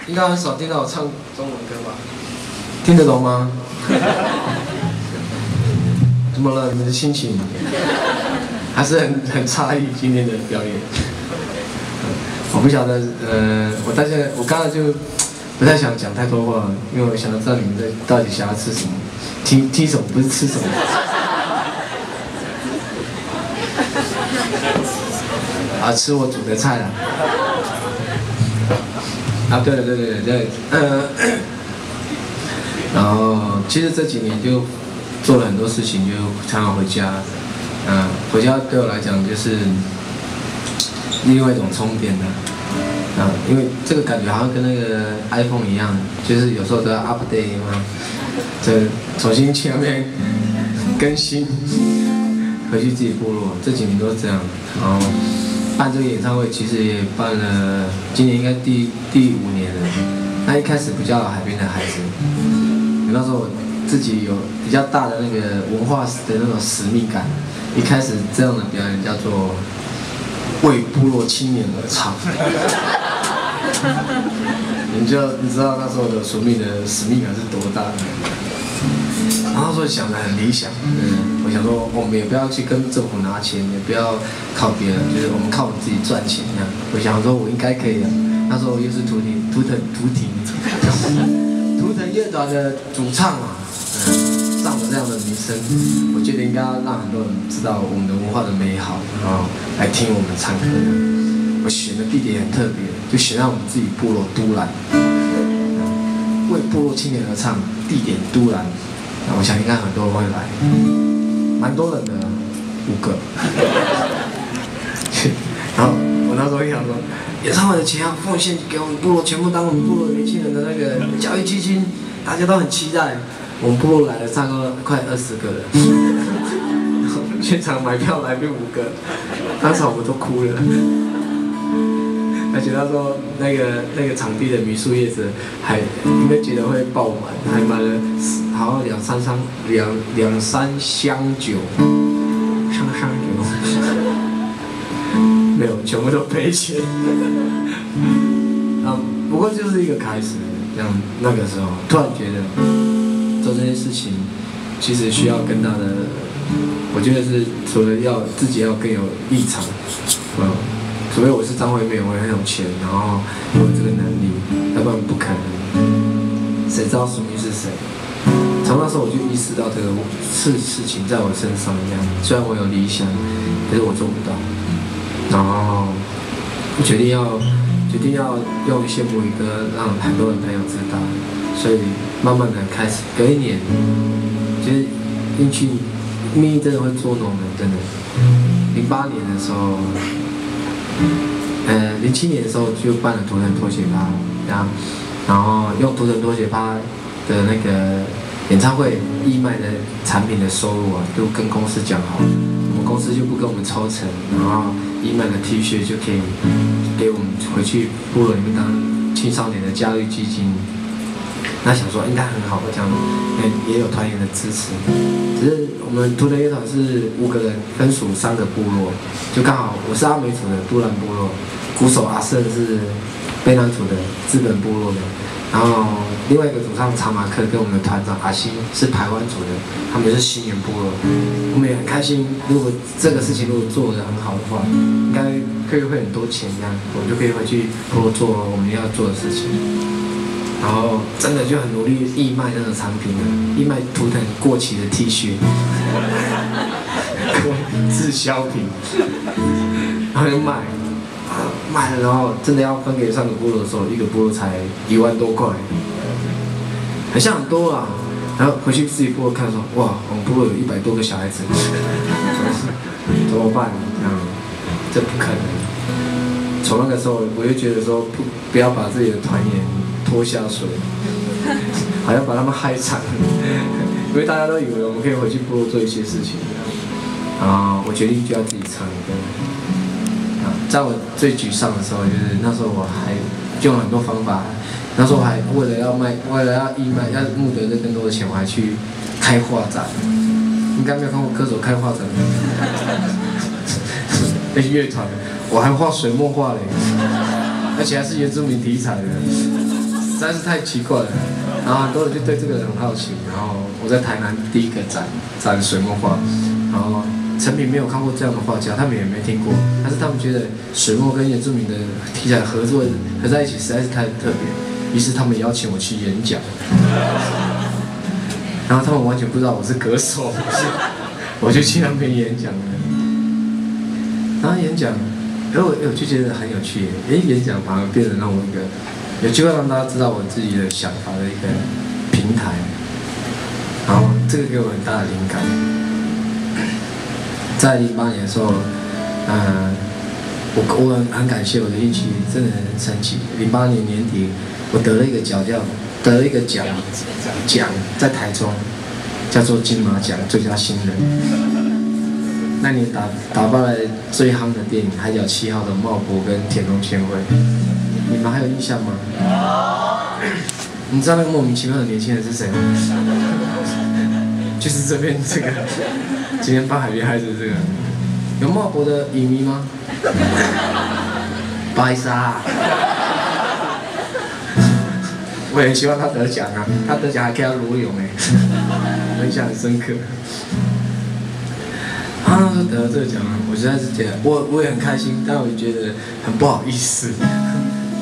应该很少听到我唱中文歌吧？听得懂吗？怎么了？你们的心情还是很诧异今天的表演。我不晓得，我刚才就不太想讲太多话，因为我想知道你们到底想要吃什么，听什么，不是吃什么。啊，吃我煮的菜啦。啊，对，然后其实这几年就做了很多事情，就常常回家。回家对我来讲就是另外一种充电的。因为这个感觉好像跟那个 iPhone 一样，就是有时候都要 update 嘛，重新去那边更新，回去自己部落。这几年都是这样。然后办这个演唱会其实也办了，今年应该第5年了。那一开始不叫海边的孩子，那时候我自己有比较大的那个文化的那种使命感。一开始这样的表演叫做为部落青年而唱。你知道那时候的署名的使命感是多大的？然后那时候想得很理想，我想说我们也不要去跟政府拿钱，也不要靠别人，就是我们靠我们自己赚钱这样。我想说我应该可以的。那时候又是图腾乐团的主唱嘛，上了这样的名声，我觉得应该要让很多人知道我们的文化的美好，然后来听我们唱歌。我选的地点很特别，就选在我们自己部落都兰，为部落青年而唱，地点都兰。我想应该很多人会来，蛮多人的，5个。然后我那时候一想说，演唱会的钱要奉献给我们部落，全部当我们部落年轻人的那个教育基金，大家都很期待。我们部落来了差不多快20个人，现场买票来变5个，当时我们都哭了。而且他说那个场地的民宿业者还应该觉得会爆满，还买了好像2、3箱酒，没有，全部都赔钱。不过就是一个开始，这样那个时候突然觉得做这些事情，其实需要更大的，我觉得是除了要自己要更有立场，除非我是张惠妹，我很有钱，然后有这个能力，要不然不可能。谁知道署名是谁？从那时候我就意识到这个事情在我身上一样。虽然我有理想，可是我做不到。然后我决定要用羡慕语歌让很多人朋友知道，所以慢慢的开始，隔1年，其实命运真的会捉弄人，真的。08年的时候。07年的时候就办了图腾拖鞋趴，然后用图腾拖鞋趴的那个演唱会义卖的产品的收入啊，就跟公司讲好，我们公司就不跟我们抽成，然后义卖的 T 恤就可以给我们回去部落里面当青少年的教育基金。那想说应该很好，这样也有团员的支持。只是我们图腾乐团是5个人，分属3个部落，就刚好我是阿美族的都兰部落，鼓手阿胜是卑南族的资本部落的，然后另外一个主唱查马克跟我们的团长阿西是排湾族的，他们是新源部落。我们也很开心，如果这个事情如果做得很好的话，应该会很多钱这样，我们就可以回去部落做我们要做的事情。然后真的就很努力义卖那个产品了，义卖图腾过期的 T 恤，滞销品，然后就卖了，然后真的要分给3个部落的时候，1个部落才1万多块，很像很多啊。然后回去自己部落看说，哇，我们部落有100多个小孩子，怎么办？这不可能。从那个时候，我就觉得说，不要把自己的团员拖下水，好像把他们害惨，因为大家都以为我们可以回去部落做一些事情，然后我决定就要自己唱歌。在我最沮丧的时候，就是那时候我还用了很多方法，那时候我还为了要义卖，要募得更多的钱，我还去开画展。应该没有看过歌手开画展，乐团，我还画水墨画嘞，而且还是原住民题材的。在是太奇怪了。然后很多人就对这个人很好奇。然后我在台南第一个展水墨画，然后陈平没有看过这样的画家，他们也没听过，但是他们觉得水墨跟原住民的题材合在一起实在是太特别，于是他们邀请我去演讲。然后他们完全不知道我是歌手，我就去那边演讲了。然后演讲，我就觉得很有趣。演讲反而变得让我一个有机会让大家知道我自己的想法的一个平台。然后这个给我很大的灵感。在08年的时候，我很感谢我的运气，真的很神奇。08年年底，我得了一个奖，在台中，叫做金马奖最佳新人。那年打败了最夯的电影《海角7号》的茂博跟田中千惠，你们还有印象吗？你知道那个莫名其妙的年轻人是谁吗？就是这边这个，今天帮海边孩子这个，有茂博的影迷吗？白沙。我也很希望他得奖啊，他得奖还可以要裸泳哎，我印象很深刻。他那时候得了这个奖，我实在是觉得我也很开心，但我也觉得很不好意思。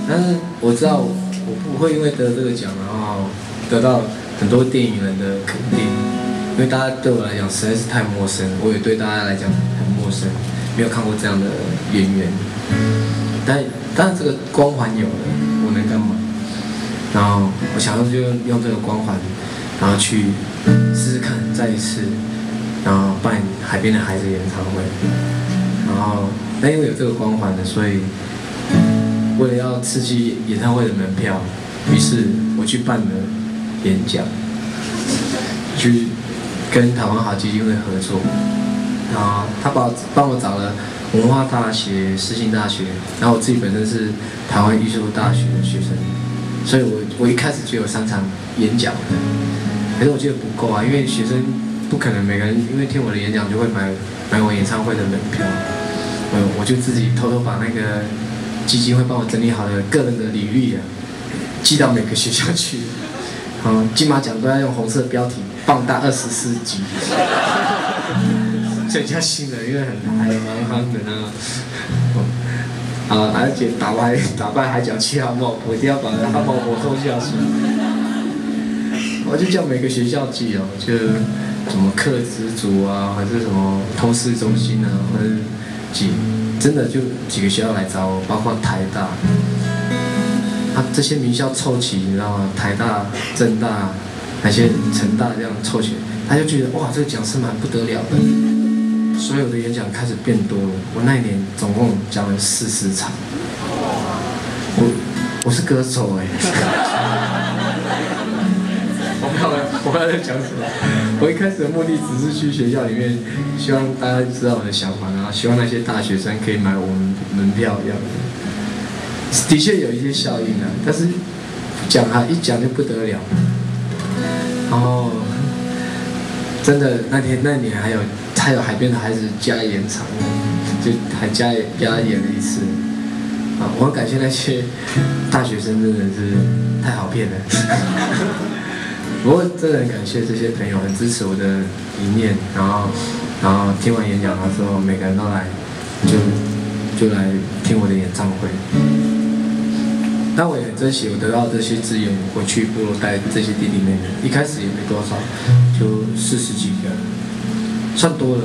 但是我知道我不会因为得了这个奖，然后得到很多电影人的肯定，因为大家对我来讲实在是太陌生，我也对大家来讲很陌生，没有看过这样的演员。但这个光环有了，我能干嘛？然后我想要就用这个光环，然后去试试看，再一次，然后办海边的孩子演唱会。然后，但因为有这个光环的，所以为了要刺激演唱会的门票，于是我去办了演讲，去跟台湾好基金会合作。然后他帮我找了文化大学、世新大学，然后我自己本身是台湾艺术大学的学生。所以我一开始就有3场演讲的，可是我觉得不够啊，因为学生不可能每个人因为听我的演讲就会买我演唱会的门票，我就自己偷偷把那个基金会帮我整理好的个人的履历啊，寄到每个学校去，金马奖都要用红色标题放大24级，增加新人，因为还蛮夯的呢。而且打败海角7号茂博，一定要把他茂博拖下水。我就叫每个学校寄哦，就什么课职组啊，还是什么通识中心啊，或者寄，真的就几个学校来找我，包括台大。这些名校凑齐，你知道吗？台大、政大，那些成大这样凑齐，他就觉得哇，这个讲师蛮不得了的。所有的演讲开始变多了，我那一年总共讲了40场。我是歌手哎，我不知道在讲什么。我一开始的目的只是去学校里面，希望大家知道我的想法，然后希望那些大学生可以买我们门票这样子。的确有一些效应啊，但是一讲就不得了。然后真的那年还有海边的孩子加演场，就还加演了一次。我很感谢那些大学生，真的是太好骗了。不过真的很感谢这些朋友，很支持我的理念，然后听完演讲的时候，每个人都来，就来听我的演唱会。但我也很珍惜我得到这些资源，我去部落带这些弟弟妹妹，一开始也没多少，就40几个，算多了，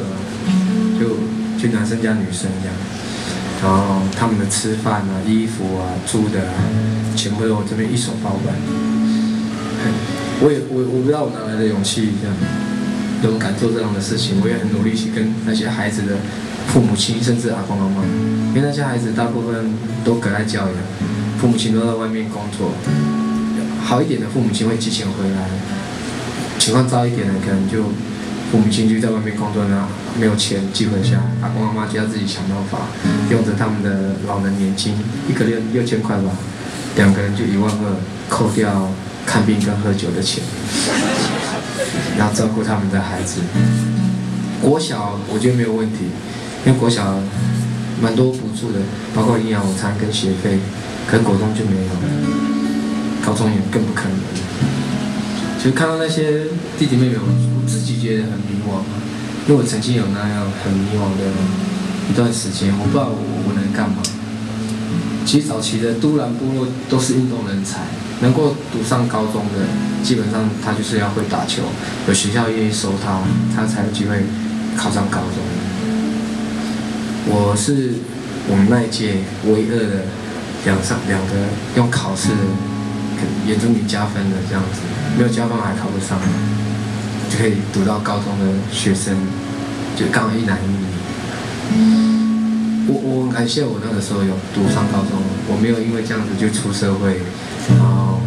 就男生加女生这样。然后他们的吃饭啊、衣服啊、住的啊，全部都我这边一手包办。我不知道我哪来的勇气，这样勇敢做这样的事情。我也很努力去跟那些孩子的父母亲，甚至阿公阿妈，因为那些孩子大部分都隔代教养，父母亲都在外面工作。好一点的父母亲会寄钱回来，情况糟一点的可能就父母亲就在外面工作呢，没有钱寄回家，阿公阿妈就要自己想办法，用着他们的老人年金，1个月6000块吧，2个人就12000，扣掉看病跟喝酒的钱，然后照顾他们的孩子。国小我觉得没有问题，因为国小蛮多补助的，包括营养午餐跟学费，可是国中就没有了。高中也更不可能。其实看到那些弟弟妹妹，我自己觉得很迷惘啊，因为我曾经有那样很迷惘的一段时间，我不知道我能干嘛。其实早期的都兰部落都是运动人才，能够读上高中的，基本上他就是要会打球，有学校愿意收他，他才有机会考上高中。我是我们那一届唯二的两个用考试原住民加分的这样子，没有加分还考不上，就可以读到高中的学生，就刚好一男一女。我很感谢我那个时候有读上高中，我没有因为这样子就出社会，然后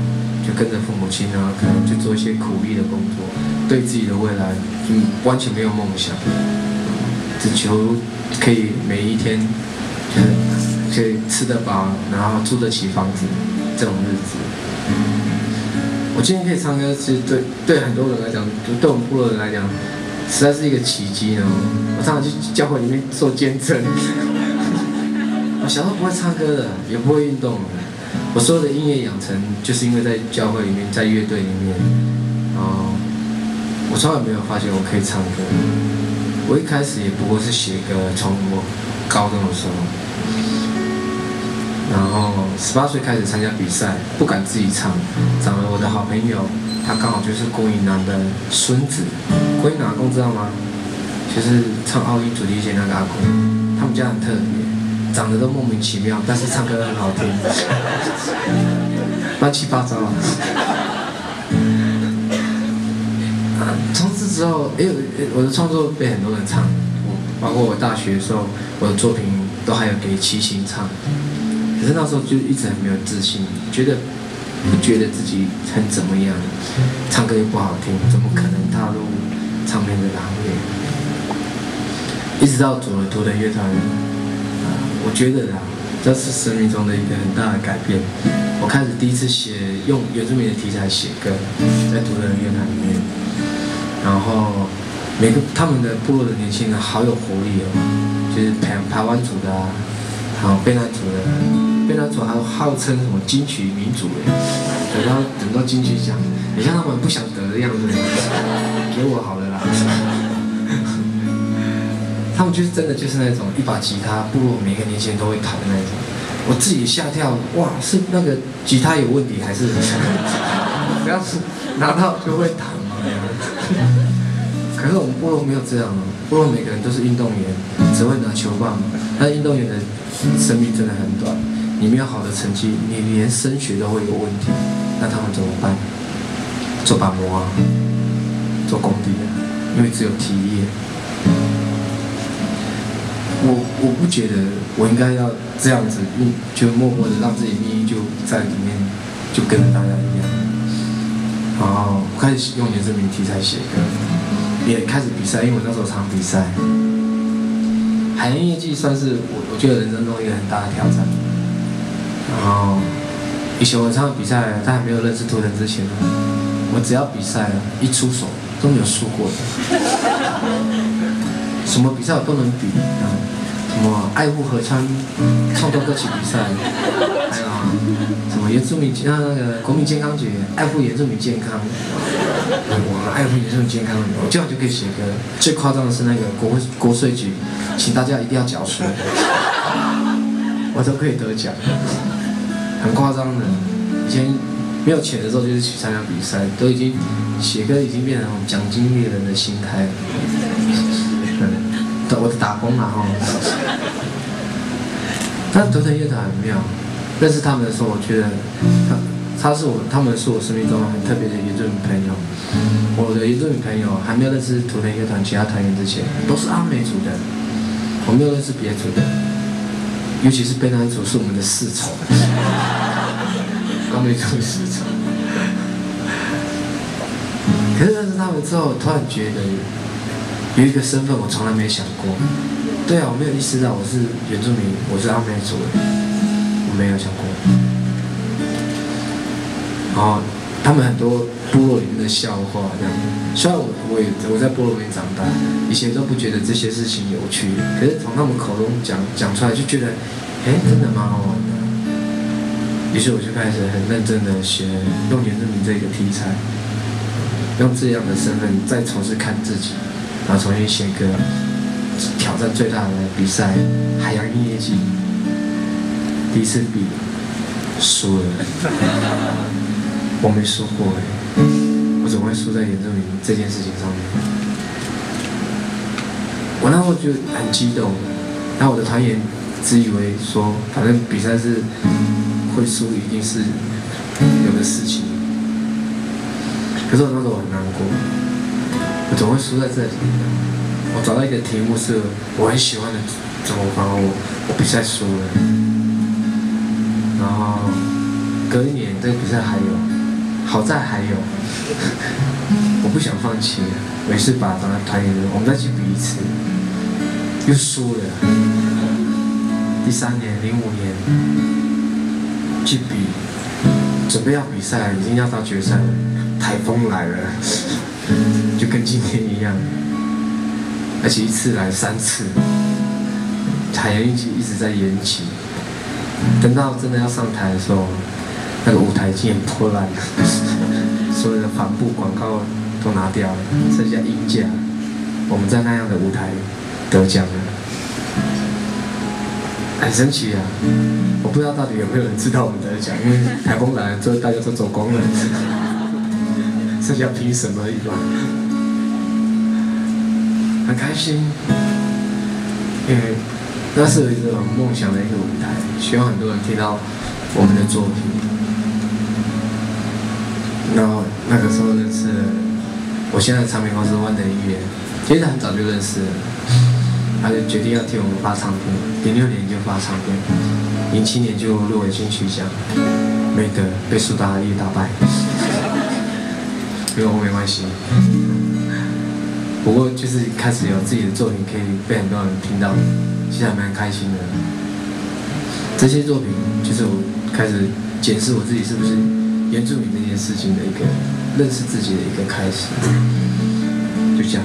就跟着父母亲啊，可能就做一些苦力的工作，对自己的未来就完全没有梦想，只求可以每一天就是可以吃得饱，然后住得起房子这种日子。我今天可以唱歌，其实对很多人来讲，就对我们部落人来讲，实在是一个奇迹呢。我常常去教会里面做见证。我小时候不会唱歌的，也不会运动的。我所有的音乐养成，就是因为在教会里面，在乐队里面，我从来没有发现我可以唱歌。我一开始也不过是写歌，从我高中的时候，然后18岁开始参加比赛，不敢自己唱，找了我的好朋友，他刚好就是郭颖南的孙子。郭颖南阿公知道吗？就是唱奥运主题曲那个阿公，他们家很特别。长得都莫名其妙，但是唱歌很好听，乱七八糟啊！从此之后，我的创作被很多人唱，包括我大学的时候，我的作品都还有给齐秦唱。可是那时候就一直很没有自信，不觉得自己很怎么样，唱歌又不好听，怎么可能踏入唱片这个行业？一直到组了图腾乐团。我觉得啦，这是生命中的一个很大的改变。我开始第一次用原住民的题材写歌，在图腾乐团里面，然后他们的部落的年轻人好有活力哦，就是排湾族的啊，还有卑南族的，卑南族还号称什么金曲民族哎，等到金曲奖，你像他们不想得的样子，给我好了啦。他们就是真的就是那种一把吉他，部落每个年轻人都会弹的那种。我自己吓跳，哇，是那个吉他有问题还是？不要拿到就会弹嘛。可是我们部落没有这样哦，部落每个人都是运动员，只会拿球棒。但运动员的生命真的很短，你没有好的成绩，你连升学都会有问题。那他们怎么办？做板模啊，做工地啊，因为只有体业。我不觉得我应该要这样子，就默默的让自己命运就在里面，就跟着大家一样。然后开始用原住民题材写歌，也开始比赛，因为我那时候常比赛。海洋音乐季算是我觉得人生中一个很大的挑战。然后以前我常常比赛，在还没有认识图腾之前呢，我只要比赛一出手都没有输过的。什么比赛我都能比什么爱护河川创作歌曲比赛，还有什么原住民那个国民健康节爱护原住民健康，我爱护原住民健康，我这样就可以写歌。最夸张的是那个国税局，请大家一定要缴税，我都可以得奖，很夸张的。以前没有钱的时候就是去参加比赛，都已经写歌已经变成奖金猎人的心态了。我的打工啦哈，但图腾乐团很妙，认识他们的时候，我觉得他们是我生命中很特别的原住民朋友。我的原住民朋友还没有认识图腾乐团其他团员之前，都是阿美族的，我没有认识别族的，尤其是卑南族是我们的世仇，阿美族世仇。可是认识他们之后，突然觉得。有一个身份我从来没想过，对啊，我没有意识到我是原住民，我是阿美族的，我没有想过。然后他们很多部落里面的笑话这样，虽然我在部落里面长大，以前都不觉得这些事情有趣，可是从他们口中讲出来就觉得，真的蛮好玩的。于是我就开始很认真的学用原住民这个题材，用这样的身份再重新看自己，然后重新写歌，挑战最大的比赛海洋音乐季，第一次比输了，我没输过哎，我怎么会输在原住民这件事情上面？我那时候就很激动，然后我的团员自以为说，反正比赛是会输，一定是有的事情。可是我那时候很难过，我怎么会输在这里？我找到一个题目是我很喜欢的怎么办？我比赛输了，然后隔一年这个比赛还有，好在还有，我不想放弃，我于是把团员我们再去比一次，又输了。第3年05年去比，准备要比赛，已经要到决赛了，台风来了，就跟今天一样，而且一次来3次，海洋音乐季一直在延期。等到真的要上台的时候，那个舞台已经很破烂了，所有的帆布广告都拿掉了，剩下音架。我们在那样的舞台得奖了，很神奇啊！我不知道到底有没有人知道我们得奖，因为台风来了之后大家都走光了，剩下评审而已吧。很开心，因为那是一个梦想的一个舞台，希望很多人听到我们的作品。然后那个时候认识了我现在的唱片公司万能音乐，其实很早就认识了，他就决定要替我们发唱片，06年就发唱片，07年就入围金曲奖，没得被苏打绿打败，跟我没关系。不过就是开始有自己的作品可以被很多人听到，其实还蛮开心的。这些作品就是我开始检视我自己是不是原住民这件事情的一个认识自己的一个开始，就这样。